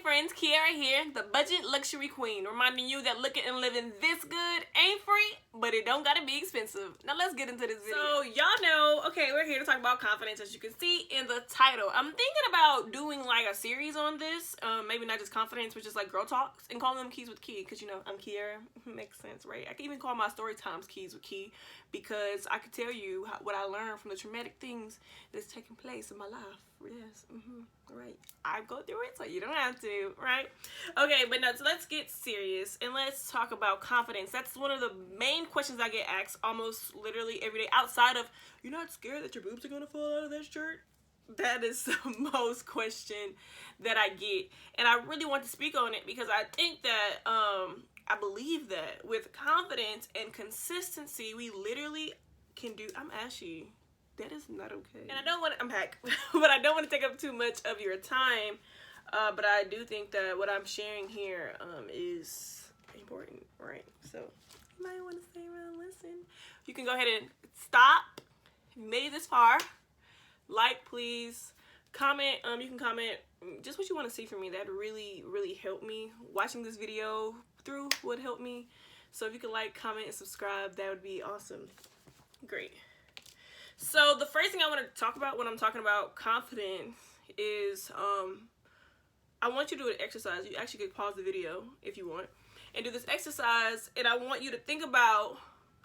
friends, Kiara here, the budget luxury queen, reminding you that looking and living this good ain't free, but it don't gotta be expensive. Now let's get into this video. So y'all know, okay, we're here to talk about confidence, as you can see in the title. I'm thinking about doing like a series on this, maybe not just confidence, but just like girl talks, and calling them Keys with Key, because you know, I'm Kiara. Makes sense, right? I can even call my story times Keys with Key, because I could tell you what I learned from the traumatic things that's taking place in my life. Yes, right. I go through it, so you don't have to, right? Okay, but now, so let's get serious and let's talk about confidence. That's one of the main questions I get asked almost literally every day, outside of, you're not scared that your boobs are gonna fall out of that shirt? That is the most question that I get, and I really want to speak on it because I think that I believe that with confidence and consistency, we literally can do. I'm ashy. That is not okay. And I don't want to, I'm back, but I don't want to take up too much of your time. But I do think that what I'm sharing here is important, right? So you might want to stay around and listen. You can go ahead and stop. If you made it this far, like, please. Comment, you can comment just what you want to see from me. That really, really helped me. Watching this video through would help me. So if you could like, comment, and subscribe, that would be awesome. Great. So the first thing I want to talk about when I'm talking about confidence is I want you to do an exercise. You actually could pause the video if you want and do this exercise, and I want you to think about,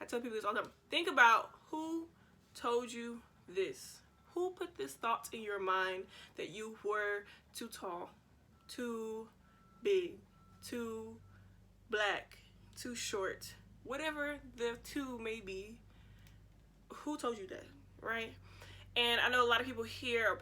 I tell people this all the time, think about who told you this. Who put this thought in your mind that you were too tall, too big, too black, too short, whatever the two may be? Who told you that, right? And I know a lot of people here are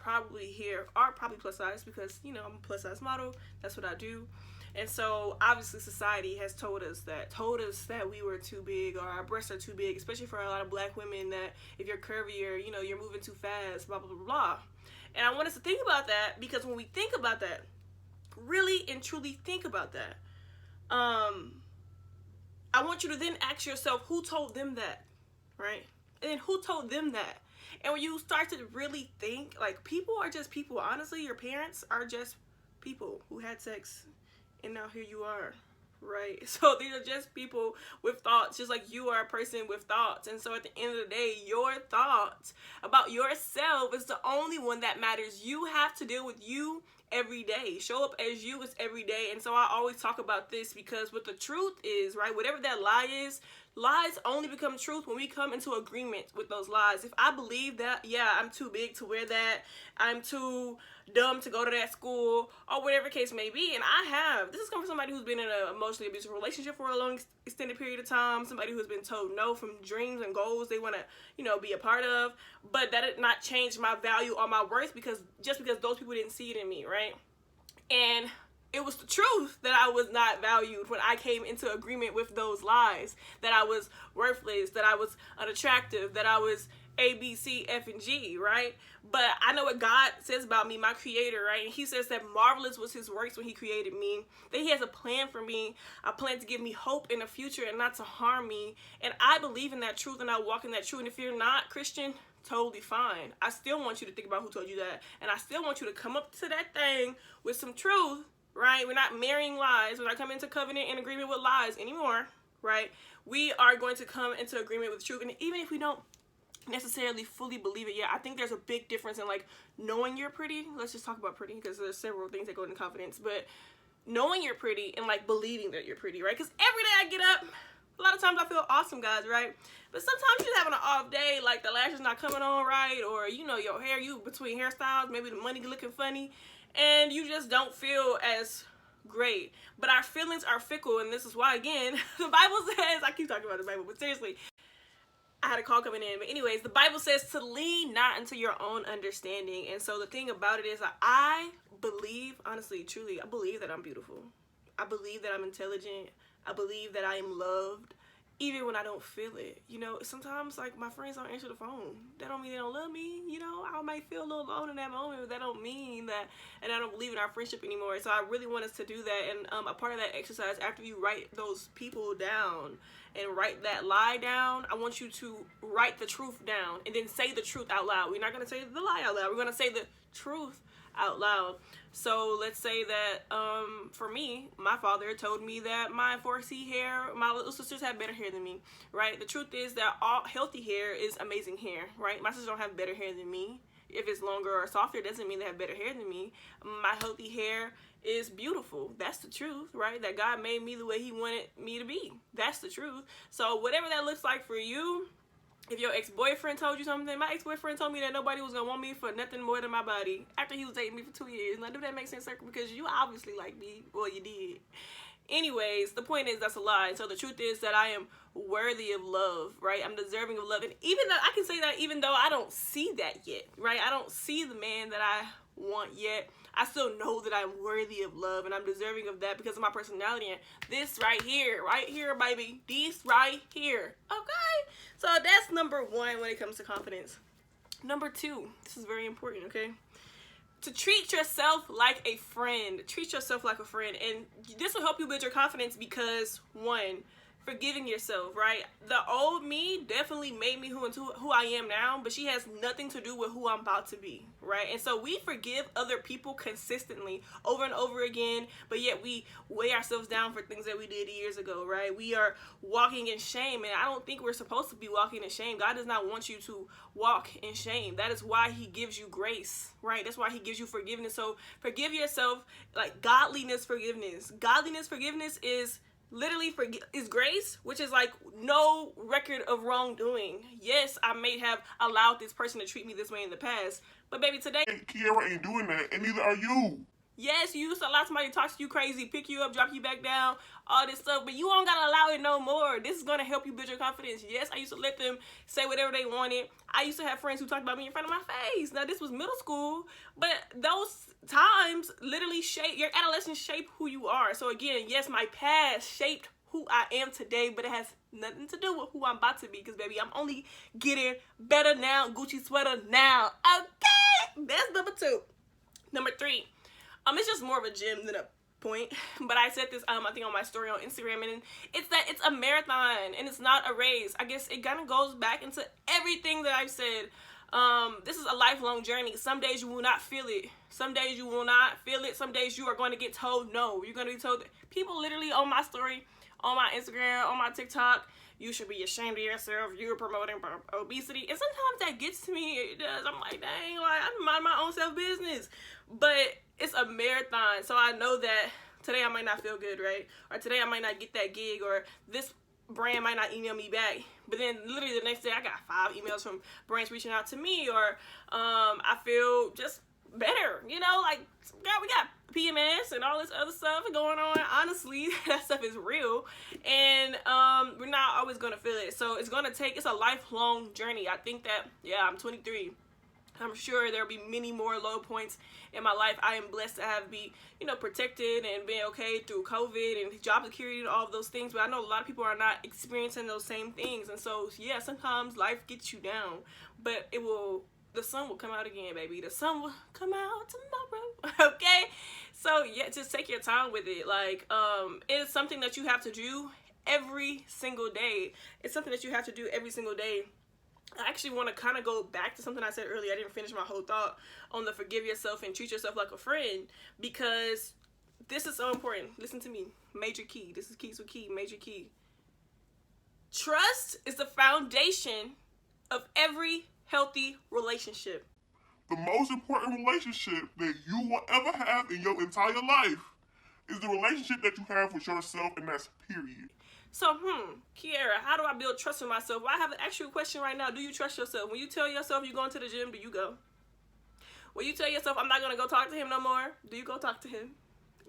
probably plus size because, you know, I'm a plus size model. That's what I do. And so obviously society has told us that we were too big, or our breasts are too big, especially for a lot of black women, that if you're curvier, you know, you're moving too fast, blah, blah, blah, blah. And I want us to think about that, because when we think about that, really and truly think about that, I want you to then ask yourself, who told them that, right? And then who told them that? And when you start to really think, like, people are just people. Honestly, your parents are just people who had sex, and now here you are, right? So these are just people with thoughts, just like you are a person with thoughts. And so at the end of the day, your thoughts about yourself is the only one that matters. You have to deal with you every day. Show up as you is every day. And so I always talk about this, because what the truth is, right, whatever that lie is, lies only become truth when we come into agreement with those lies. If I believe that, yeah, I'm too big to wear that, I'm too dumb to go to that school, or whatever case may be, and this is coming from somebody who's been in an emotionally abusive relationship for a long extended period of time, somebody who's been told no from dreams and goals they want to, you know, be a part of, but that did not change my value or my worth because those people didn't see it in me, right? And it was the truth that I was not valued when I came into agreement with those lies, that I was worthless, that I was unattractive, that I was A, B, C, F, and G, right? But I know what God says about me, my creator, right? And he says that marvelous was his works when he created me, that he has a plan for me, a plan to give me hope in the future and not to harm me. And I believe in that truth, and I walk in that truth. And if you're not Christian, totally fine. I still want you to think about who told you that. And I still want you to come up to that thing with some truth, right? We're not marrying lies. We're not coming into covenant and agreement with lies anymore, right? We are going to come into agreement with truth. And even if we don't necessarily fully believe it yet, I think there's a big difference in like knowing you're pretty. Let's just talk about pretty, because there's several things that go into confidence, but knowing you're pretty and like believing that you're pretty, right? Because every day I get up, a lot of times I feel awesome, guys, right? But sometimes you're having an off day, like the lashes not coming on right, or you know, your hair, you between hairstyles, maybe the money looking funny, and you just don't feel as great. But our feelings are fickle, and this is why, again, the Bible says, I keep talking about the Bible, but seriously, I had a call coming in. But anyways, the Bible says to lean not into your own understanding. And so the thing about it is that I believe, honestly, truly, I believe that I'm beautiful. I believe that I'm intelligent. I believe that I am loved, even when I don't feel it. You know, sometimes like my friends don't answer the phone. That don't mean they don't love me. You know, I might feel a little alone in that moment, but that don't mean that, and I don't believe in our friendship anymore. So I really want us to do that. And a part of that exercise, after you write those people down and write that lie down, I want you to write the truth down and then say the truth out loud. We're not going to say the lie out loud. We're going to say the truth out loud. So let's say that for me, my father told me that my 4C hair, my little sisters have better hair than me, right? The truth is that all healthy hair is amazing hair, right? My sisters don't have better hair than me. If it's longer or softer, doesn't mean they have better hair than me. My healthy hair is beautiful. That's the truth, right? That God made me the way he wanted me to be. That's the truth. So whatever that looks like for you, if your ex-boyfriend told you something, my ex-boyfriend told me that nobody was going to want me for nothing more than my body after he was dating me for 2 years. Now, do that make sense, Circle? Because you obviously like me. Well, you did. Anyways, the point is that's a lie. So the truth is that I am worthy of love, right? I'm deserving of love. And even though I can say that even though I don't see that yet, right? I don't see the man that I want yet. I still know that I'm worthy of love and I'm deserving of that because of my personality. And this right here, baby, this right here. Okay? So that's number one when it comes to confidence. Number two, this is very important, okay? To treat yourself like a friend. Treat yourself like a friend. And this will help you build your confidence because, one, forgiving yourself, right? The old me definitely made me who I am now, but she has nothing to do with who I'm about to be, right? And so we forgive other people consistently over and over again, but yet we weigh ourselves down for things that we did years ago, right? We are walking in shame, and I don't think we're supposed to be walking in shame. God does not want you to walk in shame. That is why he gives you grace, right? That's why he gives you forgiveness. So forgive yourself, like godliness forgiveness. Godliness forgiveness is literally is grace, which is like no record of wrongdoing. Yes, I may have allowed this person to treat me this way in the past, but baby, today Kiara ain't doing that, and neither are you. Yes, you used to allow somebody to talk to you crazy, pick you up, drop you back down, all this stuff, but you don't gotta allow it no more. This is gonna help you build your confidence. Yes, I used to let them say whatever they wanted. I used to have friends who talked about me in front of my face. Now, this was middle school, but those times literally your adolescence shape who you are. So again, yes, my past shaped who I am today, but it has nothing to do with who I'm about to be, because baby, I'm only getting better now. Gucci sweater now. Okay, that's number two. Number three. It's just more of a gym than a point, but I said this I think on my story on Instagram, and it's that it's a marathon and it's not a race. I guess it kind of goes back into everything that I've said. This is a lifelong journey. Some days you will not feel it. Some days you will not feel it. Some days you are going to get told no. You're going to be told people literally on my story, on my Instagram, on my TikTok, you should be ashamed of yourself. You're promoting obesity. And sometimes that gets to me. It does. I'm like, dang, like, I mind my own self business. But it's a marathon. So I know that today I might not feel good, right? Or today I might not get that gig, or this brand might not email me back. But then literally the next day I got 5 emails from brands reaching out to me, or I feel just better, you know, like, God, we got PMS and all this other stuff going on. Honestly, that stuff is real, and we're not always going to feel it. So it's a lifelong journey. I think that, yeah, I'm 23. I'm sure there'll be many more low points in my life. I am blessed to have protected and been okay through COVID and job security and all of those things. But I know a lot of people are not experiencing those same things. And so, yeah, sometimes life gets you down, but the sun will come out again, baby. The sun will come out tomorrow. Okay? So, yeah, just take your time with it. Like, it is something that you have to do every single day. It's something that you have to do every single day. I actually want to kind of go back to something I said earlier. I didn't finish my whole thought on the forgive yourself and treat yourself like a friend, because this is so important. Listen to me. Major key. This is keys with key. Major key. Trust is the foundation of every healthy relationship. The most important relationship that you will ever have in your entire life is the relationship that you have with yourself, and that's period. So, Kiara, how do I build trust in myself? Well, I have an actual question right now. Do you trust yourself? When you tell yourself you're going to the gym, do you go? When you tell yourself, I'm not going to go talk to him no more, do you go talk to him?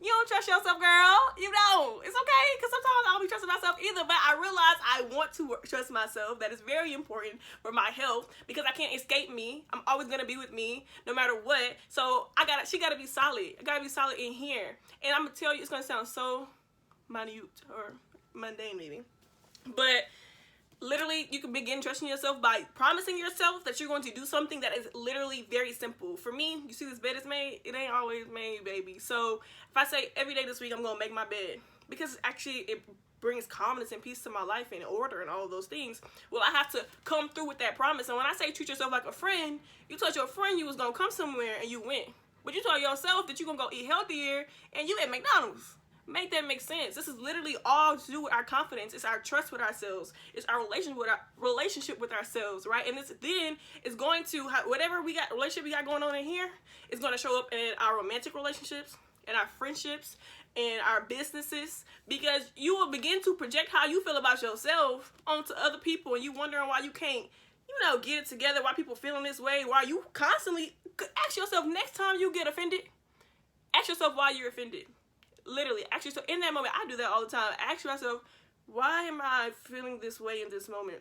You don't trust yourself, girl. You don't. It's okay, because sometimes I don't be trusting myself either, but I realize I want to trust myself. That is very important for my health, because I can't escape me. I'm always going to be with me no matter what. So she got to be solid. I got to be solid in here. And I'm going to tell you, it's going to sound so minute or mundane maybe, but literally you can begin trusting yourself by promising yourself that you're going to do something that is literally very simple. For me, you see this bed is made, it ain't always made, baby. So if I say every day this week I'm gonna make my bed, because actually it brings calmness and peace to my life and order and all of those things, well, I have to come through with that promise. And when I say treat yourself like a friend, you told your friend you was gonna come somewhere and you went. But you told yourself that you're going to go eat healthier and you at McDonald's. Make that make sense. This is literally all to do with our confidence. It's our trust with ourselves. It's our relationship with ourselves, right? And this then is going to, whatever relationship we got going on in here, is going to show up in our romantic relationships, in our friendships, in our businesses, because you will begin to project how you feel about yourself onto other people, and you wondering why you can't, get it together, why people feeling this way, why you constantly ask yourself next time you get offended, ask yourself why you're offended. Literally, ask yourself, in that moment, I do that all the time, ask yourself, why am I feeling this way in this moment?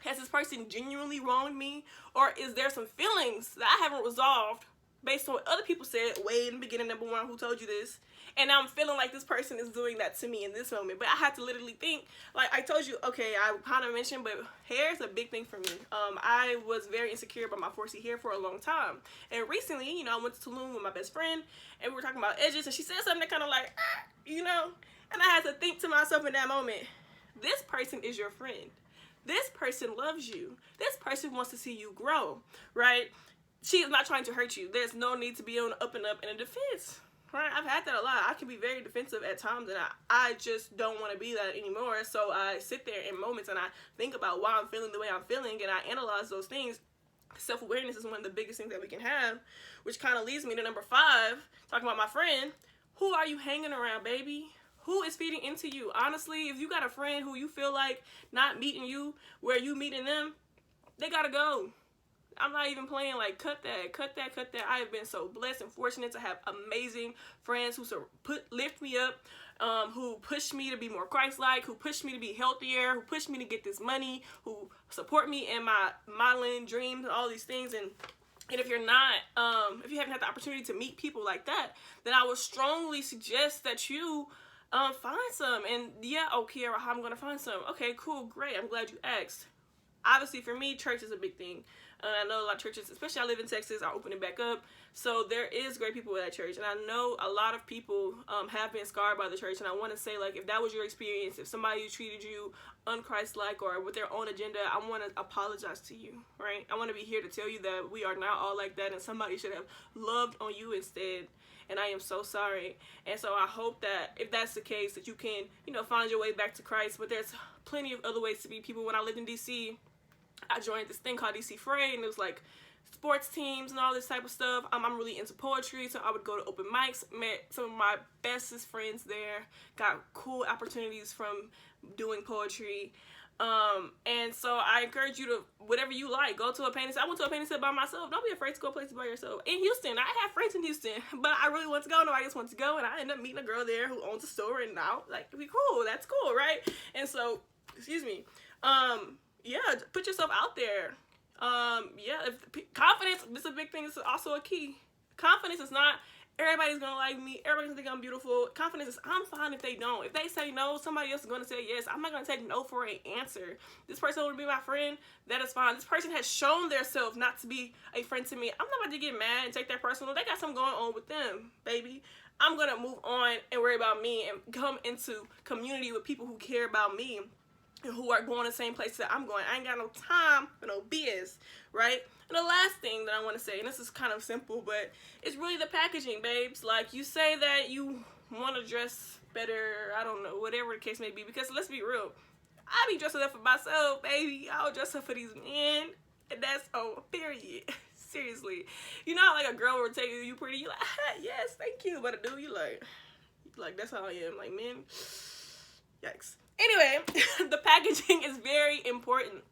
Has this person genuinely wronged me? Or is there some feelings that I haven't resolved based on what other people said way in the beginning, number one, who told you this? And now I'm feeling like this person is doing that to me in this moment. But I had to literally think, like I told you, okay, I kind of mentioned, but hair is a big thing for me. I was very insecure about my 4C hair for a long time. And recently, I went to Tulum with my best friend, and we were talking about edges, and she said something that kind of like, and I had to think to myself in that moment, this person is your friend. This person loves you. This person wants to see you grow, right? She is not trying to hurt you. There's no need to be on up and up in a defense. Right? I've had that a lot. I can be very defensive at times, and I just don't want to be that anymore. So I sit there in moments and I think about why I'm feeling the way I'm feeling, and I analyze those things. Self-awareness is one of the biggest things that we can have, which kind of leads me to number 5, talking about my friend. Who are you hanging around, baby? Who is feeding into you? Honestly, if you got a friend who you feel like not meeting you where you meeting them, they gotta go. I'm not even playing, like, cut that. I have been so blessed and fortunate to have amazing friends who lift me up, who push me to be more Christ-like, who push me to be healthier, who push me to get this money, who support me in my modeling dreams and all these things. And if you're not, if you haven't had the opportunity to meet people like that, then I would strongly suggest that you find some. And yeah, Kiara, how I'm going to find some? Okay, cool, great. I'm glad you asked. Obviously, for me, church is a big thing. I know a lot of churches, especially I live in Texas, are opening back up. So there is great people at that church. And I know a lot of people have been scarred by the church. And I want to say, like, if that was your experience, if somebody treated you un-Christ-like or with their own agenda, I want to apologize to you, right? I want to be here to tell you that we are not all like that, and somebody should have loved on you instead. And I am so sorry. And so I hope that if that's the case, that you can, find your way back to Christ. But there's plenty of other ways to be people. When I lived in D.C., I joined this thing called DC Fray, and it was like sports teams and all this type of stuff. I'm really into poetry, so I would go to open mics, met some of my bestest friends there, got cool opportunities from doing poetry. And so I encourage you to, whatever you like, go to a painting set. I went to a painting set by myself. Don't be afraid to go places by yourself. In Houston, I have friends in Houston, but I really want to go. Nobody else wants to go, and I ended up meeting a girl there who owns a store, and now, like, we cool. That's cool, right? And so, yeah, put yourself out there. Confidence is a big thing. It's also a key. Confidence is not, everybody's going to like me, everybody's going to think I'm beautiful. Confidence is, I'm fine if they don't. If they say no, somebody else is going to say yes. I'm not going to take no for an answer. This person would be my friend, that is fine. This person has shown themselves not to be a friend to me. I'm not about to get mad and take that personal. They got something going on with them, baby. I'm going to move on and worry about me and come into community with people who care about me, who are going the same place that I'm going. I ain't got no time for no BS, right? And the last thing that I want to say, and this is kind of simple, but it's really the packaging, babes. Like, you say that you want to dress better, I don't know, whatever the case may be, because let's be real, I be dressing up for myself, baby. I'll dress up for these men, and that's period. Seriously. You know how, like, a girl will tell you pretty, you like, yes, thank you, but a dude, you like, that's how I am. Like, men, yikes. Anyway, the packaging is very important.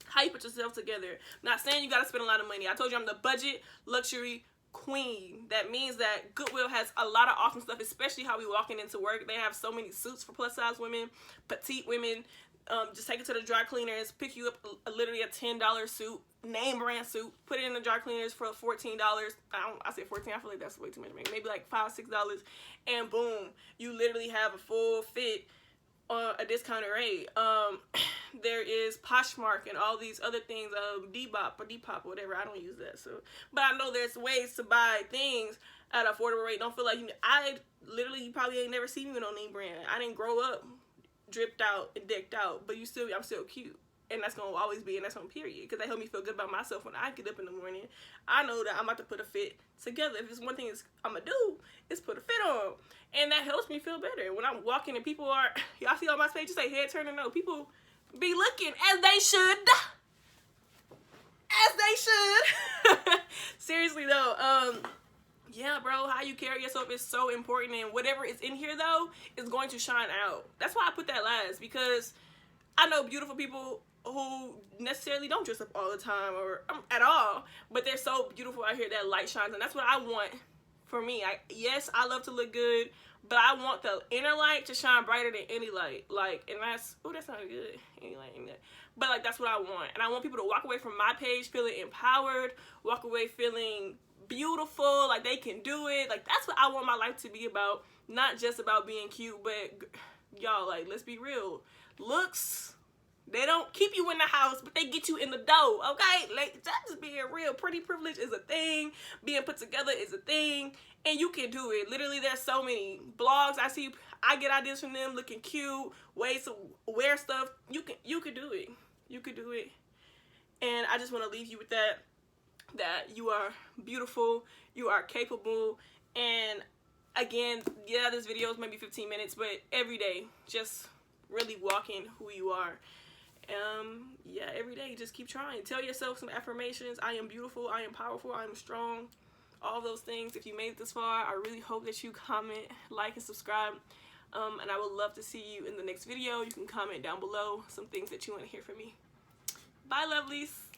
How you put yourself together. I'm not saying you got to spend a lot of money. I told you I'm the budget luxury queen. That means that Goodwill has a lot of awesome stuff, especially how we walking into work. They have so many suits for plus size women, petite women. Just take it to the dry cleaners, pick you up literally a $10 suit, name brand suit, put it in the dry cleaners for $14. I say 14, I feel like that's way too much. Maybe like $5, $6, and boom, you literally have a full fit, a discounted rate. There is Poshmark and all these other things, Depop or Depop, whatever. I don't use that, so. But I know there's ways to buy things at an affordable rate. Don't feel like you probably ain't never seen me with no name brand. I didn't grow up dripped out and decked out, but I'm still cute. and that's gonna always be, and that's on period, because they help me feel good about myself when I get up in the morning. I know that I'm about to put a fit together. If it's one thing I'm gonna do, is put a fit on, and that helps me feel better. When I'm walking and people are, y'all see on my page, you say head turning, no, people be looking as they should. As they should. Seriously though, yeah, bro, how you carry yourself is so important, and whatever is in here though is going to shine out. That's why I put that last, because I know beautiful people who necessarily don't dress up all the time or at all, but they're so beautiful out here that light shines, and that's what I want for me. Yes, I love to look good, but I want the inner light to shine brighter than any light. Like, and that's, oh, that sounded good. Any light, any light. But like, that's what I want, and I want people to walk away from my page feeling empowered, walk away feeling beautiful, like they can do it. Like, that's what I want my life to be about, not just about being cute, but y'all, like, let's be real. Looks, they don't keep you in the house, but they get you in the door, okay? Like, just being real. Pretty privilege is a thing. Being put together is a thing, and you can do it. Literally, there's so many blogs I see. I get ideas from them, looking cute, ways to wear stuff. You can do it. You could do it. And I just want to leave you with that you are beautiful, you are capable, and again, yeah, this video is maybe 15 minutes, but every day, just really walking who you are. Yeah, every day, just keep trying. Tell yourself some affirmations. I am beautiful, I am powerful, I am strong. All those things. If you made it this far, I really hope that you comment, like, and subscribe. And I would love to see you in the next video. You can comment down below some things that you want to hear from me. Bye, lovelies.